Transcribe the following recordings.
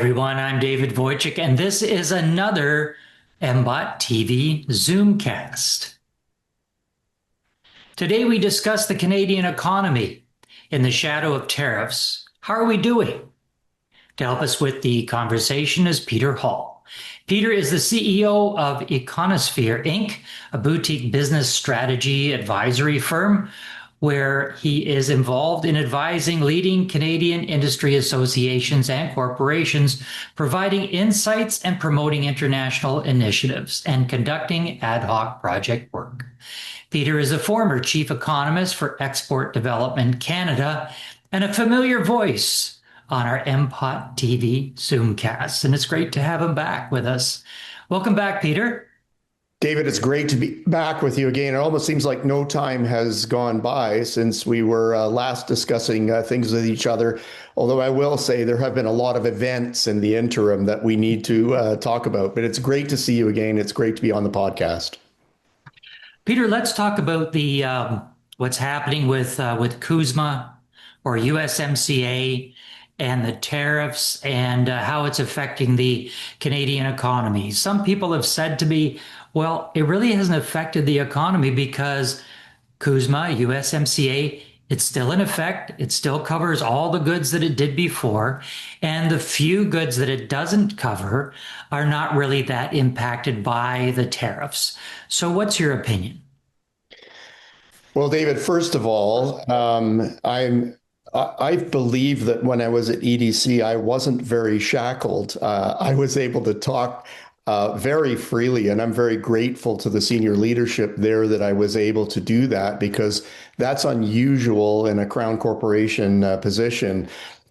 everyone, I'm David Wojcik, and this is another MBOT TV Zoomcast. Today we discuss the Canadian economy in the shadow of tariffs. How are we doing? To help us with the conversation is Peter Hall. Peter is the CEO of Econosphere Inc., a boutique business strategy advisory firm where he is involved in advising leading Canadian industry associations and corporations, providing insights and promoting international initiatives, and conducting ad hoc project work. Peter is a former chief economist for Export Development Canada and a familiar voice on our MPOT TV Zoomcast, and it's great to have him back with us. Welcome back, Peter. David, it's great to be back with you again. It almost seems like no time has gone by since we were last discussing things with each other. Although I will say there have been a lot of events in the interim that we need to talk about. But it's great to see you again. It's great to be on the podcast. Peter, let's talk about the what's happening with CUSMA or USMCA and the tariffs and how it's affecting the Canadian economy. Some people have said to me, well, it really hasn't affected the economy because CUSMA, USMCA, it's still in effect. It still covers all the goods that it did before. And the few goods that it doesn't cover are not really that impacted by the tariffs. So what's your opinion? Well, David, first of all, I believe that when I was at EDC, I wasn't very shackled. I was able to talk very freely, and I'm very grateful to the senior leadership there that I was able to do that because that's unusual in a Crown Corporation position.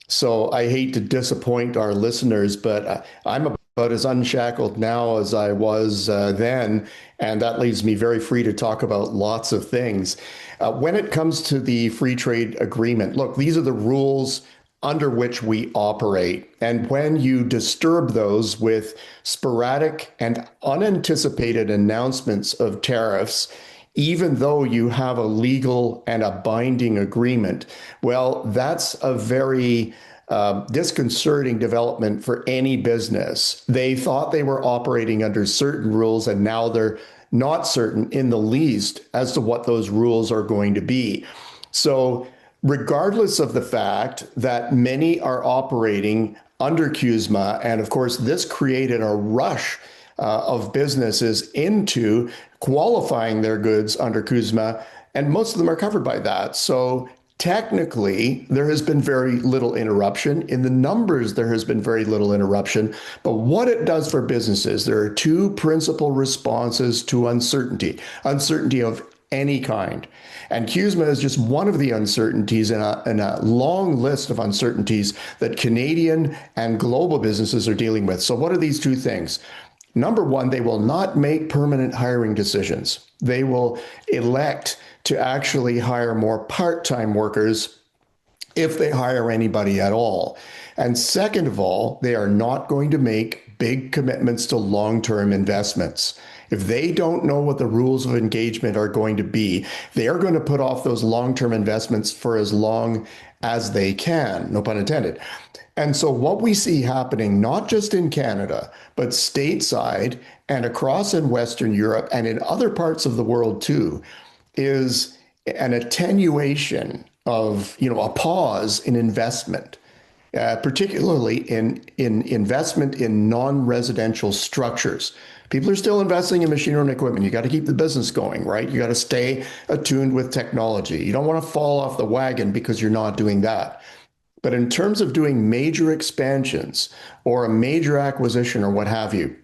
So I hate to disappoint our listeners, but I'm about as unshackled now as I was then, and that leaves me very free to talk about lots of things. When it comes to the free trade agreement, look, these are the rules under which we operate. And when you disturb those with sporadic and unanticipated announcements of tariffs, even though you have a legal and a binding agreement, well, that's a very disconcerting development for any business. They thought they were operating under certain rules, and now they're not certain in the least as to what those rules are going to be. So, regardless of the fact that many are operating under CUSMA, and of course, this created a rush of businesses into qualifying their goods under CUSMA, and most of them are covered by that. So, technically, there has been very little interruption. In the numbers, there has been very little interruption. But what it does for businesses, there are two principal responses to uncertainty, uncertainty of any kind. And CUSMA is just one of the uncertainties in a long list of uncertainties that Canadian and global businesses are dealing with. So what are these two things? Number one, they will not make permanent hiring decisions. They will elect to actually hire more part-time workers if they hire anybody at all. And second of all, they are not going to make big commitments to long-term investments. If they don't know what the rules of engagement are going to be, they are going to put off those long-term investments for as long as they can, no pun intended. And so what we see happening, not just in Canada, but stateside and across in Western Europe and in other parts of the world too, is an attenuation of, a pause in investment, particularly in investment in non-residential structures. People are still investing in machinery and equipment. You got to keep the business going, right? You got to stay attuned with technology. You don't want to fall off the wagon because you're not doing that. But in terms of doing major expansions or a major acquisition or what have you,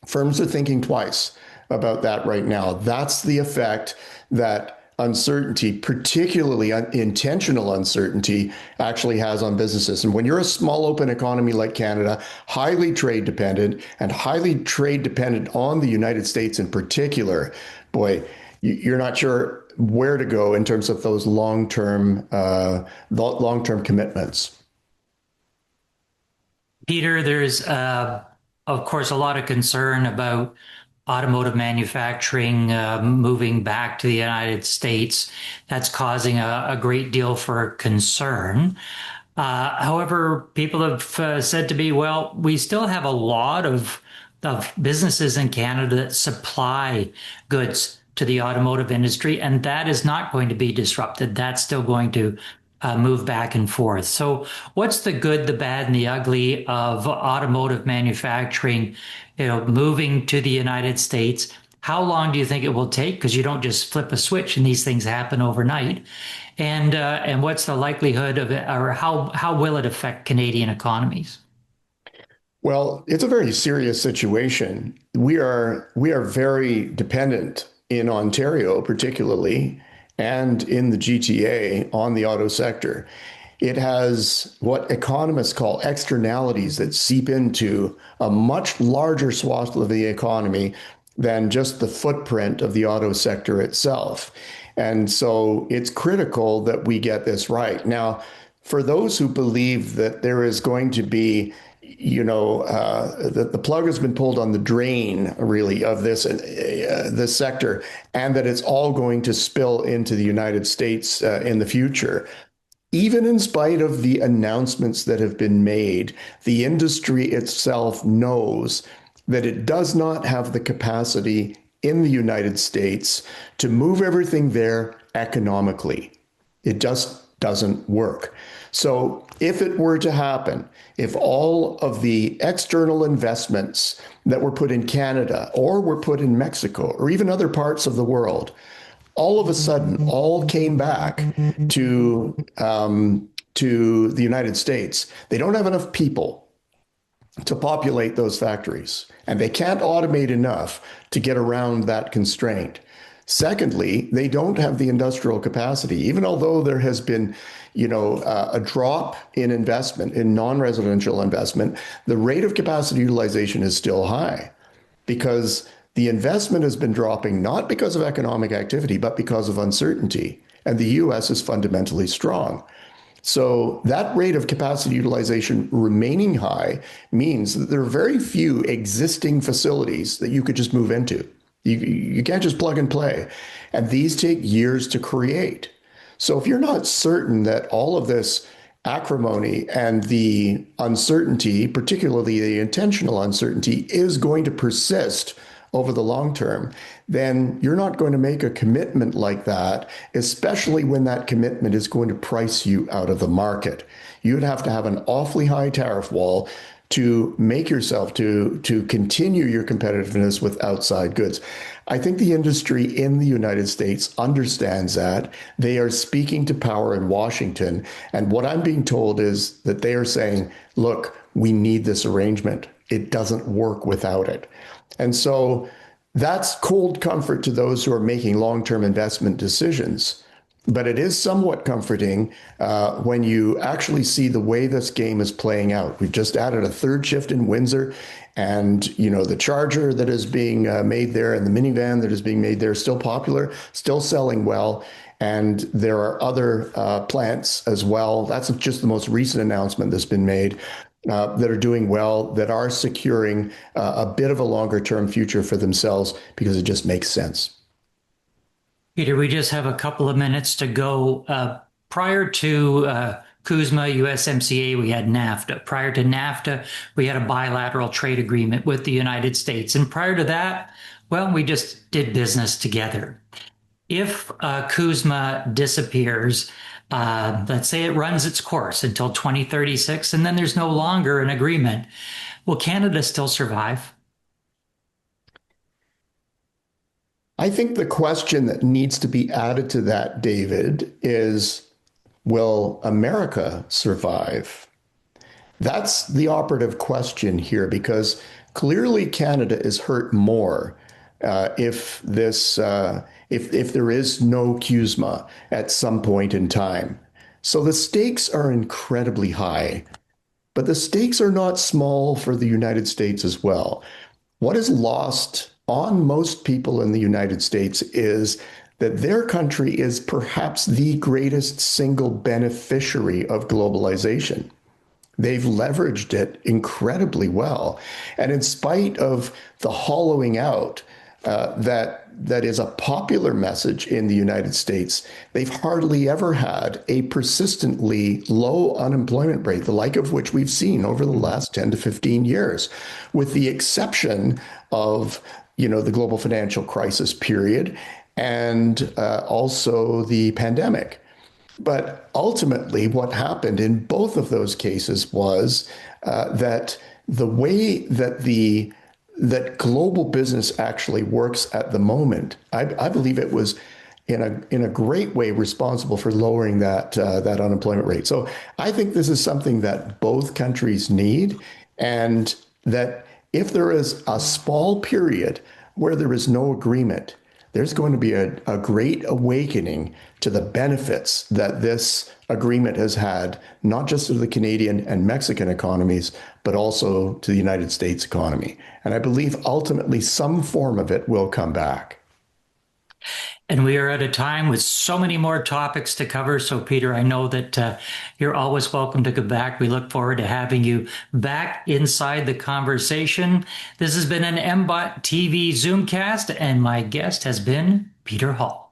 firms are thinking twice about that right now. That's the effect that uncertainty, particularly intentional uncertainty, actually has on businesses. And when you're a small open economy like Canada, highly trade dependent and highly trade dependent on the United States in particular, boy, you're not sure where to go in terms of those long-term commitments. Peter, there's, of course, a lot of concern about automotive manufacturing moving back to the United States. That's causing a great deal for concern. However, people have said to me, well, we still have a lot of businesses in Canada that supply goods to the automotive industry, and that is not going to be disrupted. That's still going to move back and forth. So, what's the good, the bad, and the ugly of automotive manufacturing, moving to the United States? How long do you think it will take? Because you don't just flip a switch and these things happen overnight. And what's the likelihood of it, or how will it affect Canadian economies? Well, it's a very serious situation. We are very dependent in Ontario, particularly, and in the GTA on the auto sector. It has what economists call externalities that seep into a much larger swath of the economy than just the footprint of the auto sector itself. And so it's critical that we get this right. Now, for those who believe that there is going to be that the plug has been pulled on the drain, really, of this sector, and that it's all going to spill into the United States in the future. Even in spite of the announcements that have been made, the industry itself knows that it does not have the capacity in the United States to move everything there economically. It just doesn't work. So if it were to happen, if all of the external investments that were put in Canada or were put in Mexico or even other parts of the world, all of a sudden all came back to the United States, they don't have enough people to populate those factories, and they can't automate enough to get around that constraint. Secondly, they don't have the industrial capacity, even although there has been, a drop in investment, in non-residential investment, the rate of capacity utilization is still high because the investment has been dropping not because of economic activity, but because of uncertainty. And the US is fundamentally strong. So that rate of capacity utilization remaining high means that there are very few existing facilities that you could just move into. You can't just plug and play. And these take years to create. So if you're not certain that all of this acrimony and the uncertainty, particularly the intentional uncertainty, is going to persist over the long term, then you're not going to make a commitment like that, especially when that commitment is going to price you out of the market. You'd have to have an awfully high tariff wall to make yourself to continue your competitiveness with outside goods. I think the industry in the United States understands that. They are speaking to power in Washington. And what I'm being told is that they are saying, look, we need this arrangement. It doesn't work without it. And so that's cold comfort to those who are making long-term investment decisions. But it is somewhat comforting when you actually see the way this game is playing out. We've just added a third shift in Windsor, and the Charger that is being made there and the minivan that is being made there is still popular, still selling well. And there are other plants as well. That's just the most recent announcement that's been made that are doing well, that are securing a bit of a longer term future for themselves because it just makes sense. Peter, we just have a couple of minutes to go. Prior to CUSMA, USMCA, we had NAFTA. Prior to NAFTA, we had a bilateral trade agreement with the United States. And prior to that, well, we just did business together. If CUSMA disappears, let's say it runs its course until 2036, and then there's no longer an agreement, will Canada still survive? I think the question that needs to be added to that, David, is will America survive? That's the operative question here because clearly Canada is hurt more if there is no CUSMA at some point in time. So the stakes are incredibly high, but the stakes are not small for the United States as well. What is lost on most people in the United States is that their country is perhaps the greatest single beneficiary of globalization. They've leveraged it incredibly well. And in spite of the hollowing out that is a popular message in the United States. They've hardly ever had a persistently low unemployment rate, the like of which we've seen over the last 10 to 15 years, with the exception of, the global financial crisis period and also the pandemic. But ultimately, what happened in both of those cases was that the way that global business actually works at the moment, I believe it was in a great way responsible for lowering that unemployment rate. So I think this is something that both countries need, and that if there is a small period where there is no agreement, there's going to be a great awakening to the benefits that this agreement has had, not just to the Canadian and Mexican economies, but also to the United States economy. And I believe ultimately some form of it will come back. And we are at a time with so many more topics to cover. So, Peter, I know that you're always welcome to come back. We look forward to having you back inside the conversation. This has been an MBOT TV Zoomcast, and my guest has been Peter Hall.